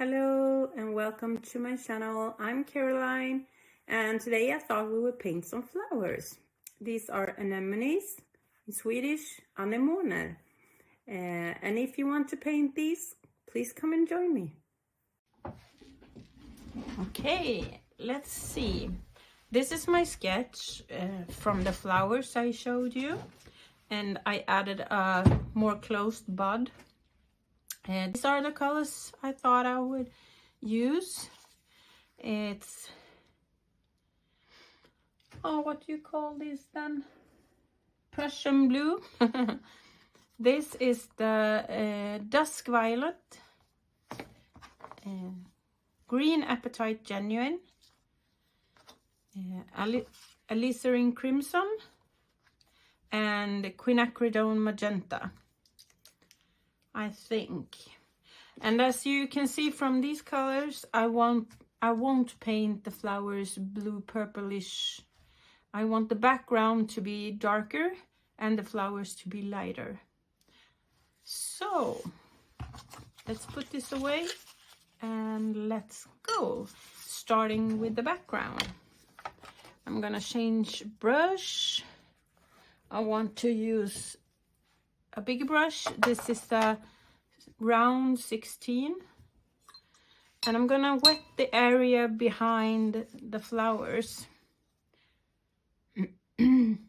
Hello and welcome to my channel. I'm Caroline and today I thought we would paint some flowers. These are anemones, in Swedish anemoner. And if you want to paint these, please come and join me. Okay, let's see. This is my sketch from the flowers I showed you, and I added a more closed bud. And these are the colors I thought I would use. It's, what do you call these then? Prussian blue. This is the Dusk violet. Green apatite genuine. Alizarin crimson. And Quinacridone Magenta, I think. And as you can see from these colors, I won't paint the flowers blue purplish. I want the background to be darker and the flowers to be lighter. So let's put this away and let's go. Starting with the background. I'm gonna change brush. I want to use a bigger brush. This is the round 16. And I'm gonna wet the area behind the flowers. And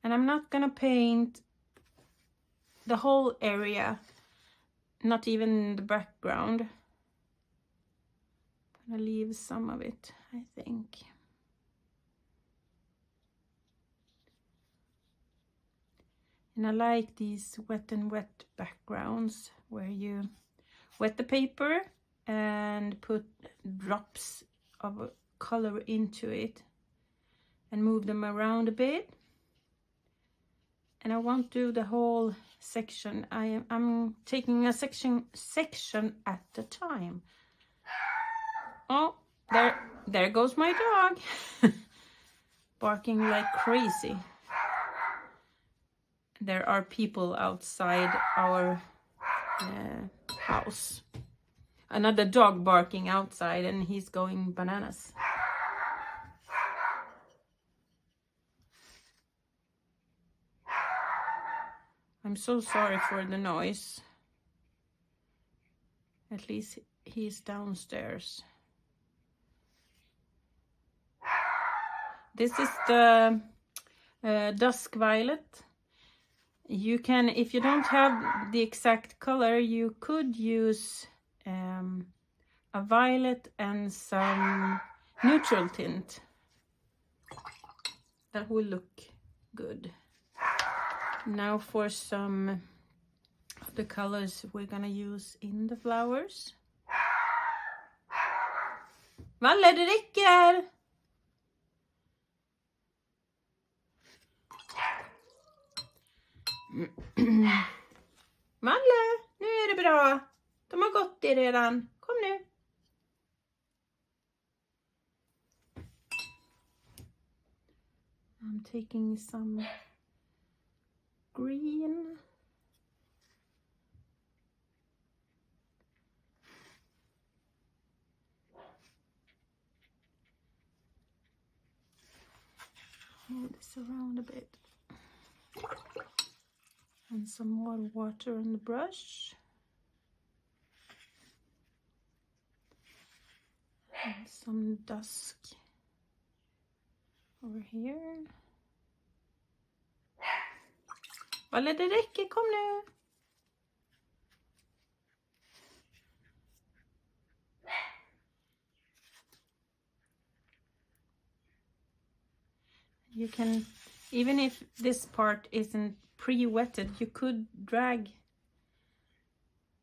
I'm not gonna paint the whole area, not even the background. I'm gonna leave some of it, I think. And I like these wet and wet backgrounds where you wet the paper and put drops of color into it and move them around a bit. And I won't do the whole section. I'm taking a section at a time. Oh, there goes my dog. Barking like crazy. There are people outside our house. Another dog barking outside and he's going bananas. I'm so sorry for the noise. At least he's downstairs. This is the Dusk violet. You can, if you don't have the exact color, you could use a violet and some neutral tint. That will look good. Now for some of the colors we're gonna use in the flowers. Valle, det räcker! Valle, nu är det bra. De har gått i redan. Kom nu. I'm taking some green. Move this around a bit. And some more water on the brush. And some dusk over here. Valle, det räcker, kom nu. You can, even if this part isn't pre-wetted, you could drag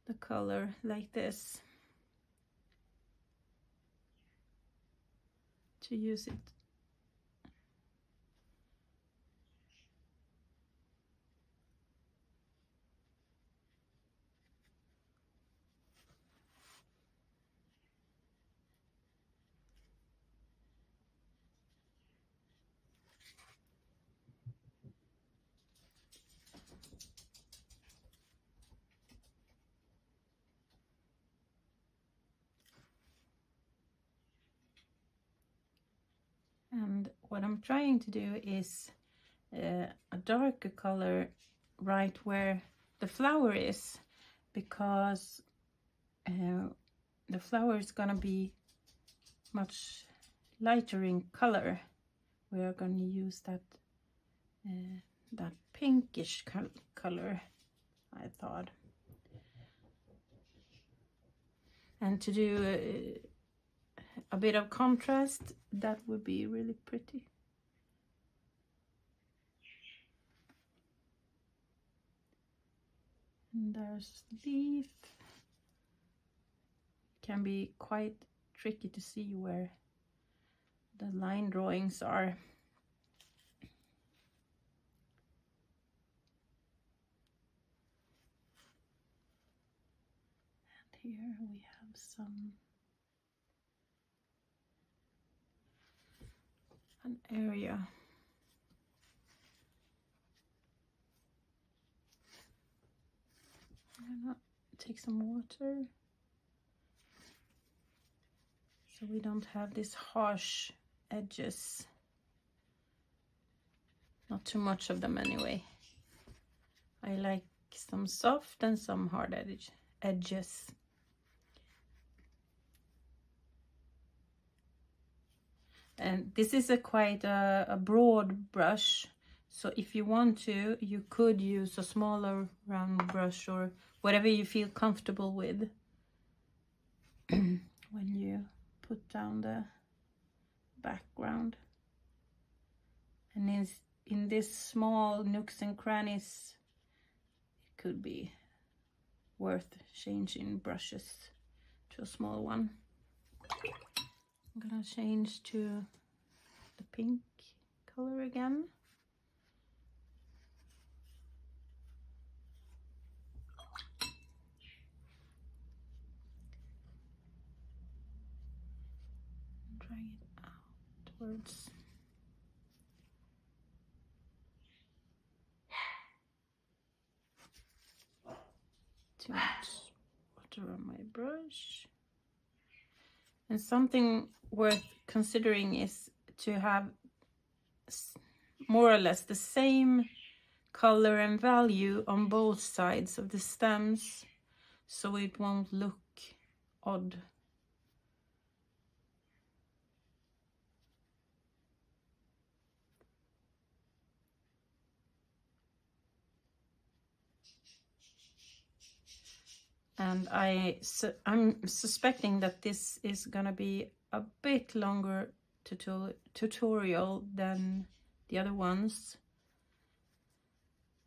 the color like this to use it. And what I'm trying to do is a darker color right where the flower is, because the flower is gonna be much lighter in color. We are going to use that that pinkish color, I thought. And to do a bit of contrast, that would be really pretty. And there's leaf. Can be quite tricky to see where the line drawings are. And here we have an area. I'm gonna take some water so we don't have these harsh edges. Not too much of them anyway. I like some soft and some hard edges. And this is quite a broad brush, so if you want to, you could use a smaller round brush or whatever you feel comfortable with when you put down the background. And in this small nooks and crannies, it could be worth changing brushes to a small one. I'm gonna change to the pink color again. Drag it outwards. Too much water on my brush. And something worth considering is to have more or less the same color and value on both sides of the stems, so it won't look odd. And I'm suspecting that this is gonna be a bit longer tutorial than the other ones,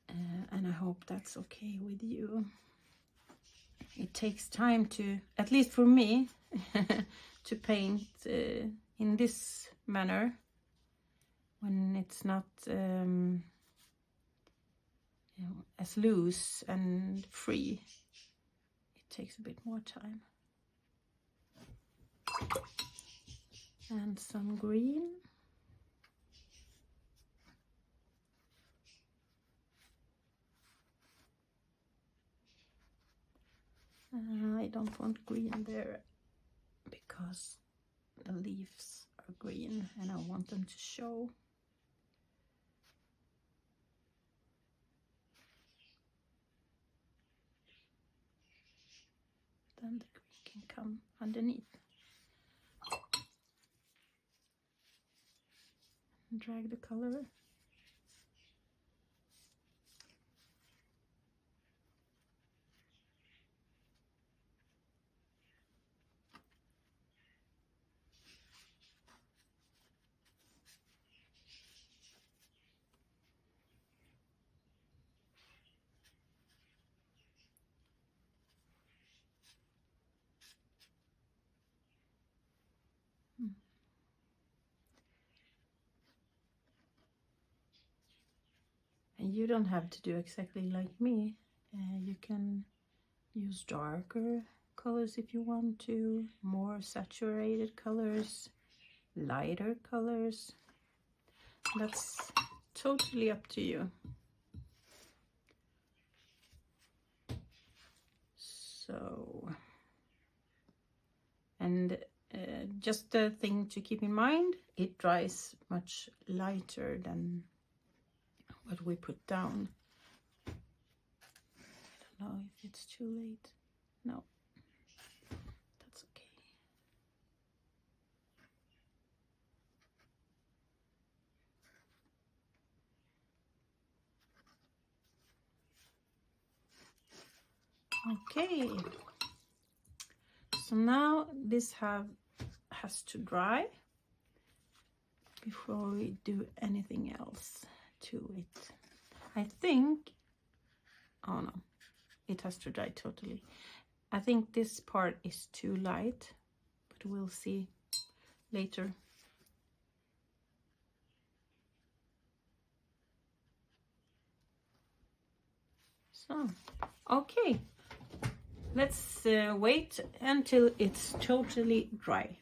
and I hope that's okay with you. It takes time to, at least for me, to paint in this manner when it's not as loose and free. Takes a bit more time. And some green. I don't want green there because the leaves are green and I want them to show. Then the green can come underneath. And drag the color. And you don't have to do exactly like me. You can use darker colors if you want to, more saturated colors, lighter colors. That's totally up to you. So, and just a thing to keep in mind, it dries much lighter than what we put down. I don't know if it's too late. No, that's okay. Okay, so now this has to dry before we do anything else to it. I think, oh no, it has to dry totally. I think this part is too light, but we'll see later. So, okay, let's wait until it's totally dry.